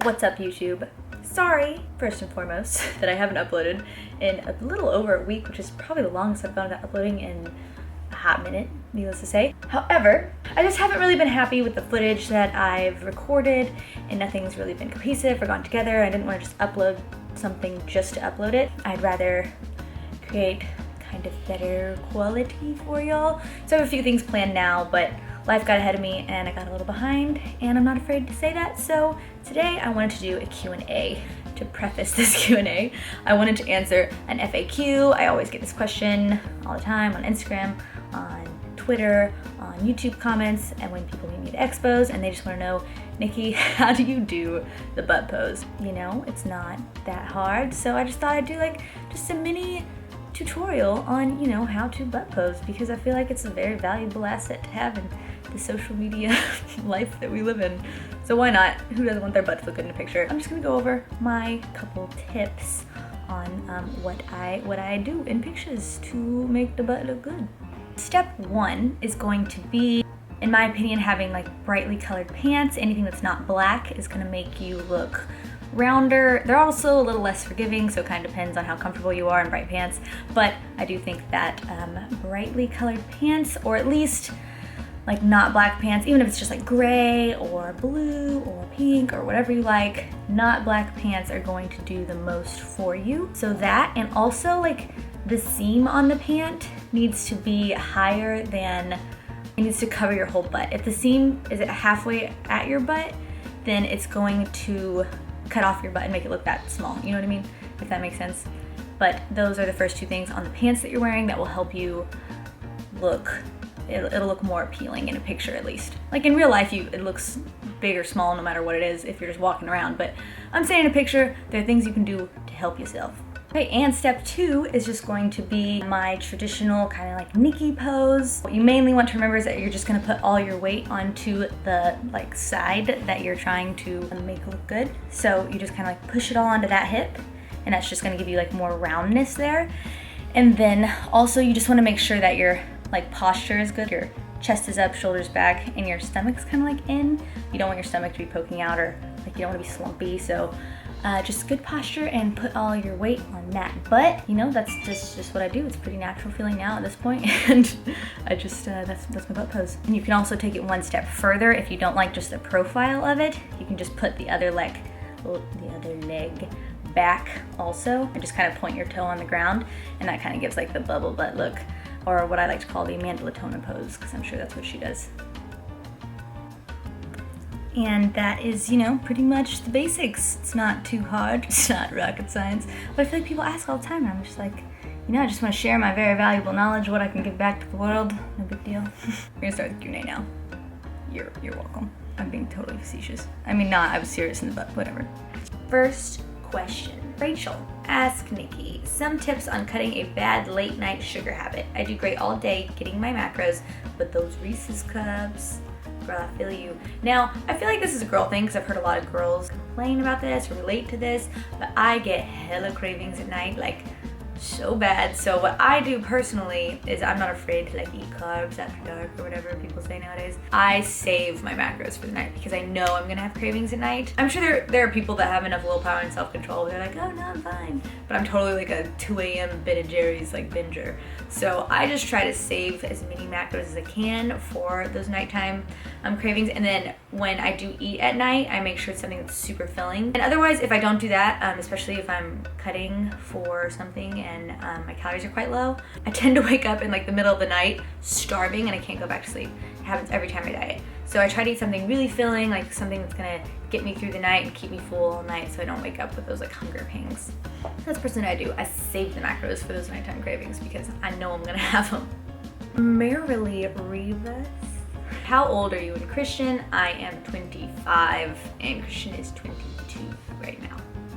What's up, YouTube? Sorry, first and foremost, that I haven't uploaded in a little over a week, which is probably the longest I've gone without uploading in a hot minute, needless to say. However, I just haven't really been happy with the footage that I've recorded, and nothing's really been cohesive or gone together. I didn't want to just upload something just to upload it. I'd rather create kind of better quality for y'all. So I have a few things planned now, but life got ahead of me and I got a little behind, and I'm not afraid to say that. So today I wanted to do a Q&A. To preface this Q&A, I wanted to answer an FAQ. I always get this question all the time on Instagram, on Twitter, on YouTube comments, and when people meet me at expos and they just want to know, Nikki, how do you do the butt pose? You know, it's not that hard. So I just thought I'd do like just a mini tutorial on, you know, how to butt pose, because I feel like it's a very valuable asset to have in the social media life that we live in. So why not? Who doesn't want their butt to look good in a picture? I'm just gonna go over my couple tips on what I do in pictures to make the butt look good. Step one is going to be, in my opinion, having like brightly colored pants. Anything that's not black is gonna make you look rounder. They're also a little less forgiving, so it kind of depends on how comfortable you are in bright pants. But I do think that brightly colored pants, or at least like not black pants, even if it's just like gray or blue or pink or whatever you like, not black pants are going to do the most for you. So that, and also like the seam on the pant needs to be higher than, it needs to cover your whole butt. If the seam is halfway at your butt, then it's going to cut off your butt and make it look that small. You know what I mean? If that makes sense. But those are the first two things on the pants that you're wearing that will help you look, it'll look more appealing in a picture at least. Like in real life, it looks big or small no matter what it is if you're just walking around. But I'm saying in a picture, there are things you can do to help yourself. Okay, and step two is just going to be my traditional kind of like Nikki pose. What you mainly want to remember is that you're just gonna put all your weight onto the like side that you're trying to make look good. So you just kind of like push it all onto that hip, and that's just gonna give you like more roundness there. And then also you just wanna make sure that your like posture is good. Your chest is up, shoulders back, and your stomach's kind of like in. You don't want your stomach to be poking out, or like you don't want to be slumpy. So just good posture and put all your weight on that. But you know, that's just what I do. It's a pretty natural feeling now at this point, and I just that's my butt pose. And you can also take it one step further. If you don't like just the profile of it, you can just put the other leg back also, and just kind of point your toe on the ground, and that kind of gives like the bubble butt look, or what I like to call the Amanda Latona pose, because I'm sure that's what she does. And that is, you know, pretty much the basics. It's not too hard, it's not rocket science, but I feel like people ask all the time, and I'm just like, you know, I just want to share my very valuable knowledge, what I can give back to the world. No big deal. We're gonna start the Q&A now. You're welcome. I'm being totally facetious. I mean, not, I was serious in the butt, whatever. First question. Rachel, ask Nikki some tips on cutting a bad late night sugar habit. I do great all day getting my macros, but those Reese's cups, girl, I feel you. Now, I feel like this is a girl thing because I've heard a lot of girls complain about this or relate to this, but I get hella cravings at night, like so bad. So what I do personally is I'm not afraid to like eat carbs after dark or whatever people say nowadays. I save my macros for the night because I know I'm gonna have cravings at night. I'm sure there are people that have enough willpower and self-control. They're like, oh no, I'm fine. But I'm totally like a 2 a.m. Ben and Jerry's like binger. So I just try to save as many macros as I can for those nighttime cravings. And then when I do eat at night, I make sure it's something that's super filling. And otherwise, if I don't do that, especially if I'm cutting for something and my calories are quite low, I tend to wake up in like the middle of the night starving and I can't go back to sleep. It happens every time I diet. So I try to eat something really filling, like something that's gonna get me through the night and keep me full all night so I don't wake up with those like hunger pangs. That's personally what I do. I save the macros for those nighttime cravings because I know I'm gonna have them. Merrily Rivas. How old are you and Christian? I am 25 and Christian is 22 right now.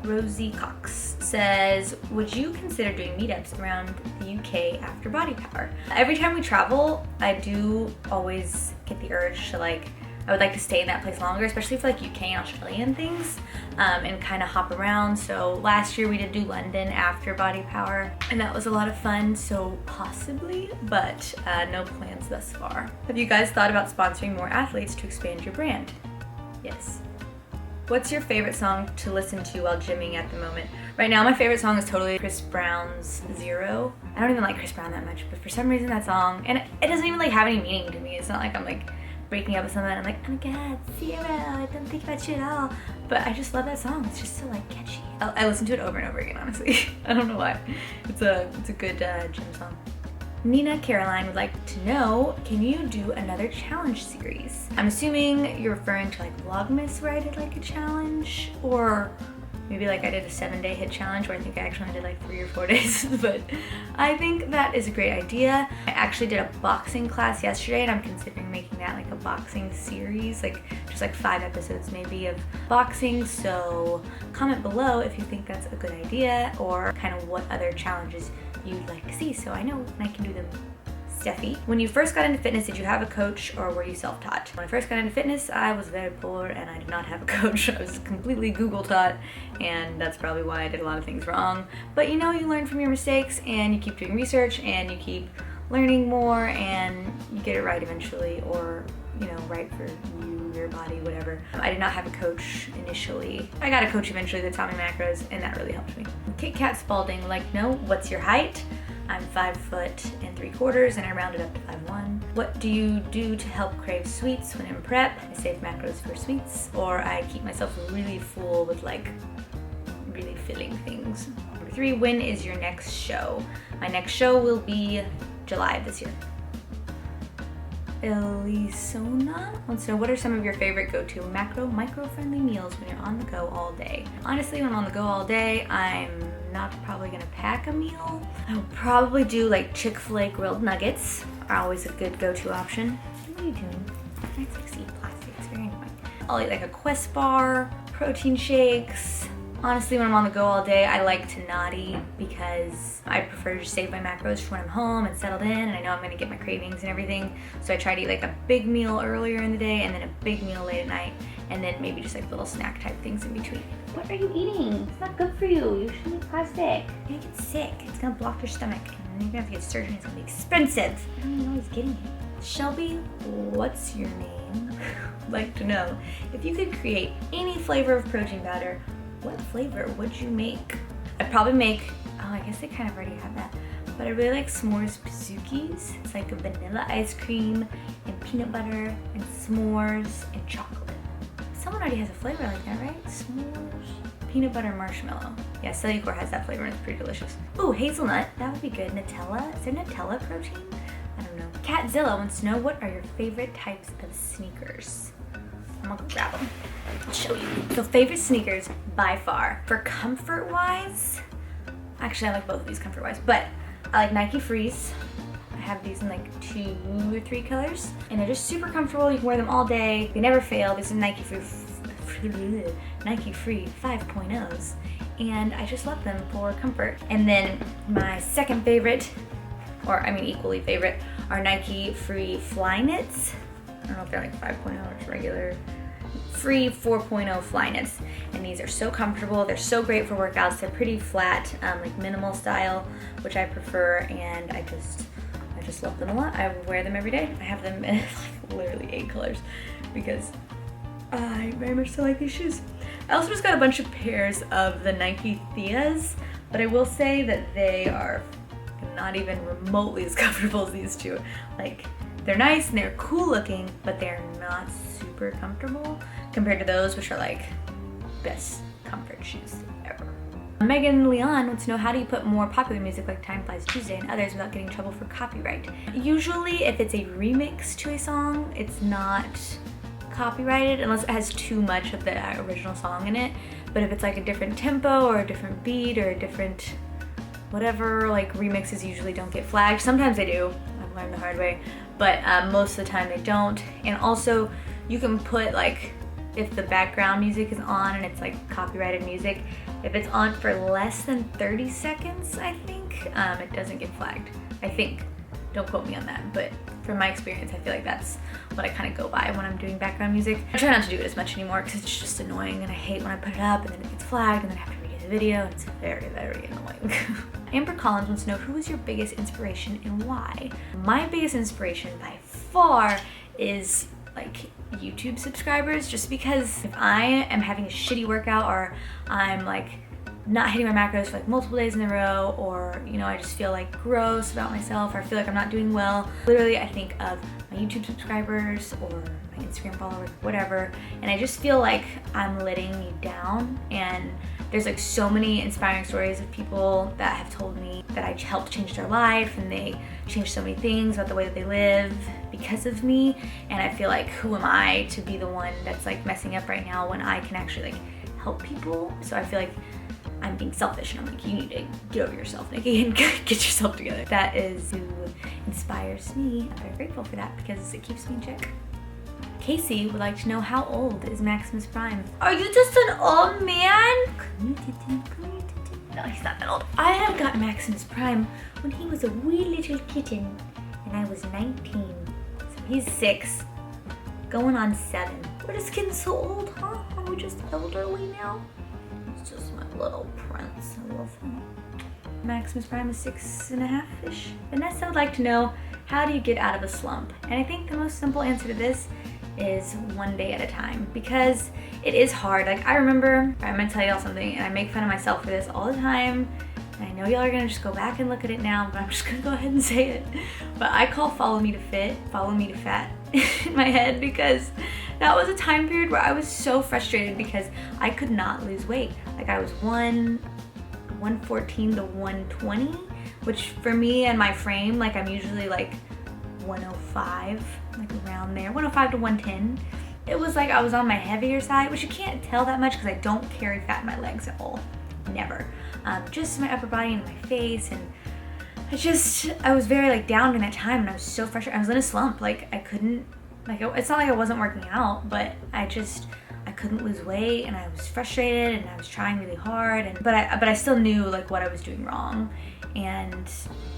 Rosie Cox says, would you consider doing meetups around the UK after Body Power? Every time we travel, I do always get the urge to like, I would like to stay in that place longer, especially for like UK and Australian things, and kind of hop around. So last year we did do London after Body Power, and that was a lot of fun, so possibly, but no plans thus far. Have you guys thought about sponsoring more athletes to expand your brand? Yes. What's your favorite song to listen to while gymming at the moment? Right now, my favorite song is totally Chris Brown's Zero. I don't even like Chris Brown that much, but for some reason that song, and it doesn't even like have any meaning to me. It's not like I'm like breaking up with someone and I'm like, oh my god, Zero, I don't think about you at all. But I just love that song. It's just so like catchy. I listen to it over and over again, honestly. I don't know why. It's a good gym song. Nina Caroline would like to know, can you do another challenge series? I'm assuming you're referring to like Vlogmas where I did like a challenge, or maybe like I did a 7-day hit challenge where I think I actually did like 3 or 4 days, but I think that is a great idea. I actually did a boxing class yesterday and I'm considering making that like a boxing series, like just like 5 episodes maybe of boxing. So comment below if you think that's a good idea or kind of what other challenges you'd like to see so I know and I can do them. Steffi, when you first got into fitness, did you have a coach or were you self-taught? When I first got into fitness, I was very poor and I did not have a coach. I was completely Google taught, and that's probably why I did a lot of things wrong. But you know, you learn from your mistakes and you keep doing research and you keep learning more and you get it right eventually, or you know, right for you, your body, whatever. I did not have a coach initially. I got a coach eventually that taught me macros and that really helped me. Kit Kat Spalding would like to know, what's your height? I'm 5'3" and I rounded up to 5'1". What do you do to help crave sweets when in prep? I save macros for sweets, or I keep myself really full with like really filling things. Number 3, when is your next show? My next show will be July of this year. Elisona wants to know, what are some of your favorite go-to micro-friendly meals when you're on the go all day? Honestly, when I'm on the go all day, I'm not probably gonna pack a meal. I'll probably do like Chick-fil-A grilled nuggets, are always a good go-to option. What are you doing? I see plastic, it's very annoying. I'll eat like a Quest bar, protein shakes. Honestly, when I'm on the go all day, I like to not eat because I prefer to just save my macros for when I'm home and settled in and I know I'm gonna get my cravings and everything. So I try to eat like a big meal earlier in the day and then a big meal late at night, and then maybe just like little snack type things in between. What are you eating? It's not good for you. You shouldn't eat plastic. You're gonna get sick. It's gonna block your stomach and then you're gonna have to get surgery. It's gonna be expensive. I don't even know who's getting it. Shelby, what's your name? I'd like to know, if you could create any flavor of protein powder, what flavor would you make? I'd probably make, oh, I guess they kind of already have that, but I really like s'mores pizookies. It's like a vanilla ice cream and peanut butter and s'mores and chocolate. Someone already has a flavor like that, right? S'mores, peanut butter marshmallow. Yeah, Cellucor has that flavor and it's pretty delicious. Ooh, hazelnut, that would be good. Nutella, is there Nutella protein? I don't know. Catzilla wants to know, what are your favorite types of sneakers? I'm gonna go grab them. I'll show you. So favorite sneakers by far. For comfort wise, actually I like both of these comfort wise, but I like Nike Frees. I have these in like 2 or 3 colors and they're just super comfortable. You can wear them all day. They never fail. These are Nike Free 5.0s and I just love them for comfort. And then my second favorite, or I mean equally favorite, are Nike Free Fly Knits. I don't know if they're like 5.0 or just regular. Free 4.0 Fly Knits, and these are so comfortable. They're so great for workouts. They're pretty flat, like minimal style, which I prefer, and I just love them a lot. I wear them every day. I have them in like literally 8 colors because I very much so like these shoes. I also just got a bunch of pairs of the Nike Theas, but I will say that they are not even remotely as comfortable as these two. Like, they're nice and they're cool looking, but they're not super comfortable compared to those, which are like best comfort shoes ever. Megan Leon wants to know, how do you put more popular music like Time Flies Tuesday and others without getting in trouble for copyright? Usually if it's a remix to a song, it's not copyrighted unless it has too much of the original song in it. But if it's like a different tempo or a different beat or a different whatever, like remixes usually don't get flagged. Sometimes they do, I've learned the hard way, but most of the time they don't. And also you can put like, if the background music is on and it's like copyrighted music, if it's on for less than 30 seconds, I think, it doesn't get flagged. I think, don't quote me on that, but from my experience, I feel like that's what I kind of go by when I'm doing background music. I try not to do it as much anymore because it's just annoying and I hate when I put it up and then it gets flagged and then I have to redo the video and it's very, very annoying. Amber Collins wants to know, who is your biggest inspiration and why? My biggest inspiration by far is like YouTube subscribers, just because if I am having a shitty workout or I'm like not hitting my macros for like multiple days in a row, or you know, I just feel like gross about myself, or I feel like I'm not doing well, literally I think of my YouTube subscribers or my Instagram followers, whatever, and I just feel like I'm letting you down. And there's like so many inspiring stories of people that have told me that I helped change their life, and they changed so many things about the way that they live because of me. And I feel like, who am I to be the one that's like messing up right now when I can actually like help people? So I feel like I'm being selfish, and I'm like, you need to get over yourself, Nikki, and get yourself together. That is who inspires me. I'm very grateful for that because it keeps me in check. Casey would like to know, how old is Maximus Prime? Are you just an old man? No, he's not that old. I had got Maximus Prime when he was a wee little kitten, and I was 19. So he's 6, going on 7. We're just getting so old, huh? Are we just elderly now? It's just my little prince. I love him. Maximus Prime is 6.5-ish. Vanessa would like to know, how do you get out of a slump? And I think the most simple answer to this is one day at a time, because it is hard. Like, I remember, I'm gonna tell y'all something, and I make fun of myself for this all the time, and I know y'all are gonna just go back and look at it now, but I'm just gonna go ahead and say it. But I call follow me to fit, follow me to fat in my head, because that was a time period where I was so frustrated because I could not lose weight. Like, I was 114 to 120, which for me and my frame, like I'm usually like 105, like around there, 105 to 110. It was like I was on my heavier side, which you can't tell that much because I don't carry fat in my legs at all, never. Just my upper body and my face, and I was very like down during that time, and I was so frustrated. I was in a slump. Like, I couldn't, like, it's not like I wasn't working out, but I couldn't lose weight, and I was frustrated, and I was trying really hard, but I still knew like what I was doing wrong. And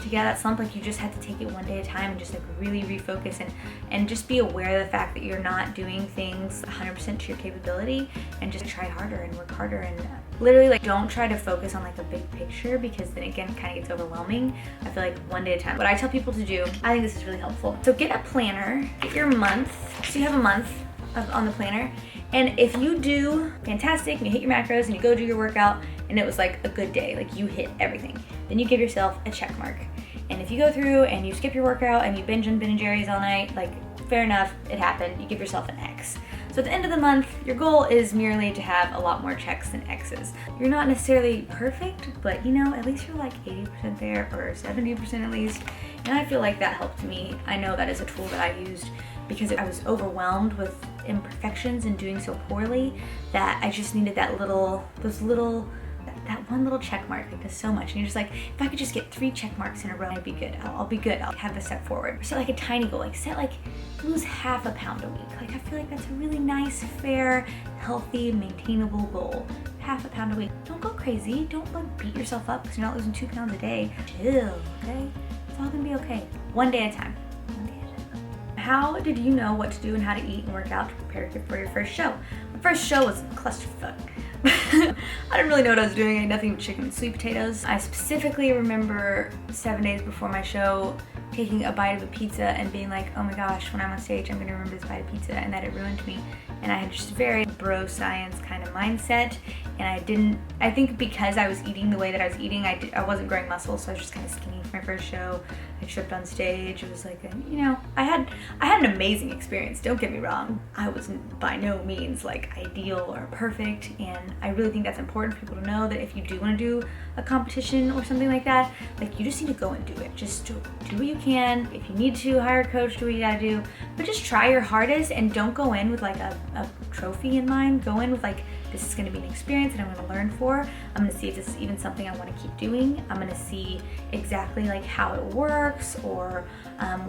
to get out of that slump, like, you just have to take it one day at a time and just like really refocus and just be aware of the fact that you're not doing things 100% to your capability, and just try harder and work harder, and literally like don't try to focus on like a big picture, because then again it kind of gets overwhelming. I feel like one day at a time. What I tell people to do, I think this is really helpful. So get a planner, get your month, so you have a month on the planner. And if you do fantastic and you hit your macros and you go do your workout and it was like a good day, like you hit everything, then you give yourself a check mark. And if you go through and you skip your workout and you binge on Ben & Jerry's all night, like, fair enough, it happened, you give yourself an X. So at the end of the month, your goal is merely to have a lot more checks than X's. You're not necessarily perfect, but you know, at least you're like 80% there, or 70% at least. And I feel like that helped me. I know that is a tool that I used because I was overwhelmed with imperfections and doing so poorly, that I just needed that one little check mark. Like, does so much, and you're just like, if I could just get 3 check marks in a row, I'd be good. I'll be good. I'll have a step forward. Set like a tiny goal, like set like lose half a pound a week. Like, I feel like that's a really nice, fair, healthy, maintainable goal. Half a pound a week. Don't go crazy. Don't like beat yourself up because you're not losing 2 pounds a day. Chill, okay? It's all gonna be okay. One day at a time. One day at a time. How did you know what to do and how to eat and work out to prepare for your first show? My first show was a clusterfuck. I didn't really know what I was doing. I had nothing but chicken and sweet potatoes. I specifically remember 7 days before my show taking a bite of a pizza and being like, oh my gosh, when I'm on stage, I'm gonna remember this bite of pizza, and that it ruined me. And I had just a very bro science kind of mindset, and I think because I was eating the way that I was eating, I wasn't growing muscle, so I was just kind of skinny for my first show. I tripped on stage. It was like, I had an amazing experience, don't get me wrong. I was by no means like ideal or perfect, and I really think that's important for people to know, that if you do want to do a competition or something like that, like, you just need to go and do it. Just do what you can. If you need to hire a coach, do what you gotta do, but just try your hardest, and don't go in with like a trophy in mind. Go in with like, this is gonna be an experience that I'm gonna learn for. I'm gonna see if this is even something I want to keep doing. I'm gonna see exactly like how it works, or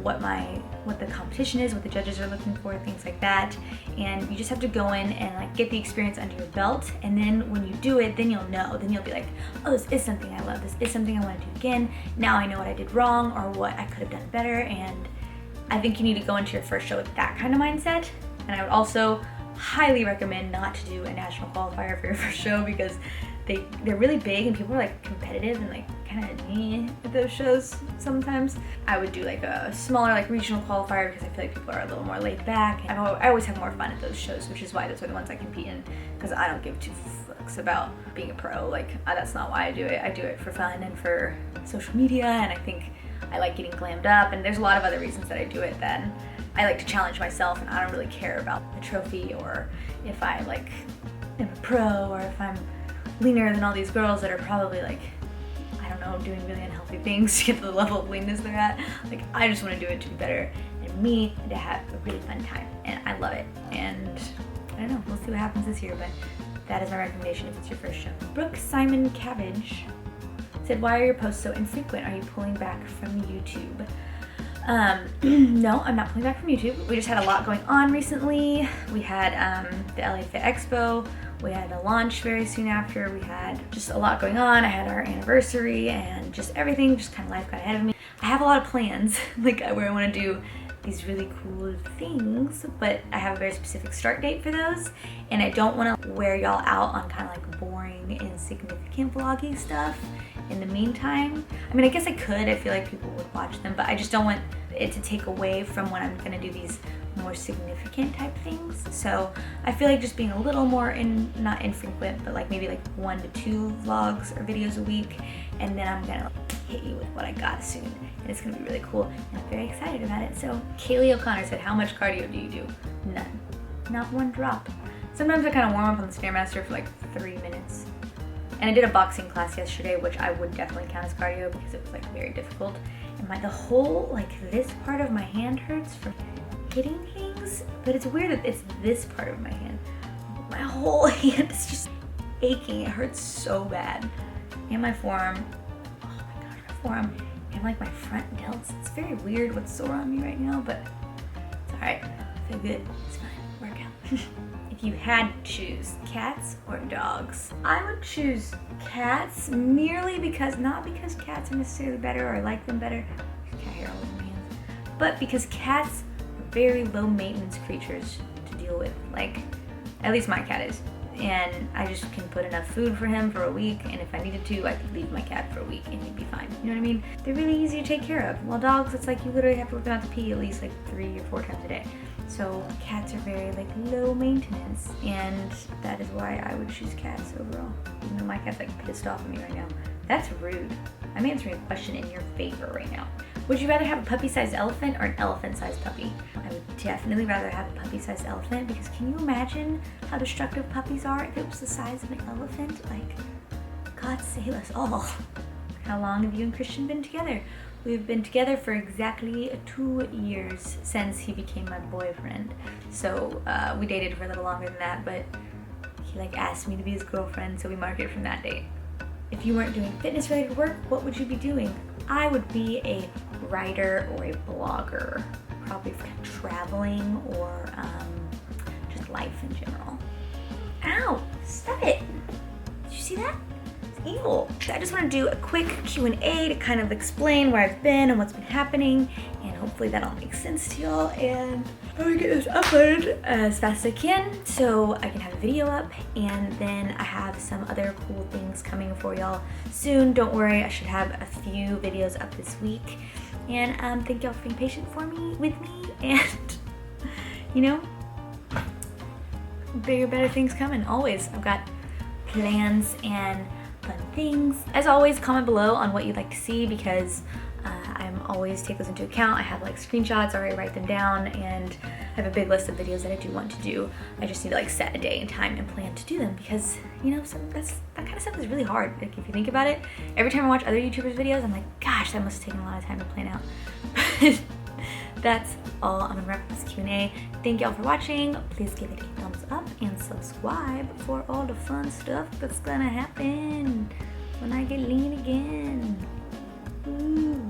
what the competition is, what the judges are looking for, things like that. And you just have to go in and like get the experience under your belt, and then when you do it, then you'll know. Then you'll be like, oh, this is something I love. This is something I want to do again. Now I know what I did wrong or what I could have done better. And I think you need to go into your first show with that kind of mindset. And I would also highly recommend not to do a national qualifier for your first show because they're really big and people are like competitive and like kind of at those shows sometimes. I would do like a smaller like regional qualifier because I feel like people are a little more laid back. I always have more fun at those shows, which is why those are the ones I compete in, because I don't give two fucks about being a pro. Like that's not why I do it. I do it for fun and for social media, and I think I like getting glammed up, and there's a lot of other reasons that I do it then. I like to challenge myself, and I don't really care about the trophy or if I like am a pro or if I'm leaner than all these girls that are probably like, I don't know, doing really unhealthy things to get to the level of leanness they're at. Like, I just want to do it to be better and me and to have a really fun time, and I love it. And I don't know, we'll see what happens this year, but that is my recommendation if it's your first show. Brooke Simon Cabbage said, why are your posts so infrequent? Are you pulling back from YouTube? No, I'm not pulling back from YouTube. We just had a lot going on recently. We had the LA Fit Expo. We had a launch very soon after. We had just a lot going on. I had our anniversary and just everything, just kind of life got ahead of me. I have a lot of plans, like where I want to do these really cool things, but I have a very specific start date for those, and I don't want to wear y'all out on kind of like boring, insignificant vloggy stuff in the meantime. I mean, I guess I could. I feel like people would watch them, but I just don't want it to take away from when I'm gonna do these more significant type things. So I feel like just being a little more not infrequent, but like maybe like 1 to 2 vlogs or videos a week, and then I'm gonna hit you with what I got soon, and it's gonna be really cool, and I'm very excited about it. So Kaylee O'Connor said, how much cardio do you do? None. Not one drop. Sometimes I kind of warm up on the Stairmaster for like 3 minutes. And I did a boxing class yesterday, which I would definitely count as cardio because it was like very difficult. And the whole, like this part of my hand hurts from hitting things, but it's weird that it's this part of my hand. My whole hand is just aching. It hurts so bad. And my forearm, oh my gosh, my forearm, and like my front delts. It's very weird what's sore on me right now, but it's all right. I feel good. It's fine. Work out. If you had to choose cats or dogs, I would choose cats merely because, not because cats are necessarily better or I like them better, cat hair all over my hands, but because cats are very low maintenance creatures to deal with. Like, at least my cat is. And I just can put enough food for him for a week, and if I needed to, I could leave my cat for a week and he'd be fine. You know what I mean? They're really easy to take care of. While dogs, it's like you literally have to whip them out to pee at least like 3 or 4 times a day. So cats are very like low maintenance, and that is why I would choose cats overall. Even though my cat's like pissed off at me right now. That's rude. I'm answering a question in your favor right now. Would you rather have a puppy-sized elephant or an elephant-sized puppy? I would definitely rather have a puppy-sized elephant, because can you imagine how destructive puppies are if it was the size of an elephant? Like, God save us all. How long have you and Christian been together? We've been together for exactly 2 years since he became my boyfriend. So we dated for a little longer than that, but he like asked me to be his girlfriend, so we marked it from that date. If you weren't doing fitness related work, what would you be doing? I would be a writer or a blogger, probably for traveling or just life in general. Ow, stop it. Did you see that? Evil. I just want to do a quick Q&A to kind of explain where I've been and what's been happening, and hopefully that all makes sense to y'all, and I'm gonna get this uploaded as fast as I can so I can have a video up, and then I have some other cool things coming for y'all soon. Don't worry, I should have a few videos up this week, and thank y'all for being patient with me, and you know, bigger, better things coming, always. I've got plans and fun things. As always, comment below on what you'd like to see, because I'm always take those into account. I have like screenshots, I already write them down, and I have a big list of videos that I do want to do. I just need to like set a day and time and plan to do them, because you know, that kind of stuff is really hard. Like, if you think about it, every time I watch other YouTubers videos, I'm like, gosh, that must have taken a lot of time to plan out. But that's all. I'm gonna wrap up this Q&A. Thank y'all for watching. Please give it a thumbs up and subscribe for all the fun stuff that's gonna happen when I get lean again. Ooh.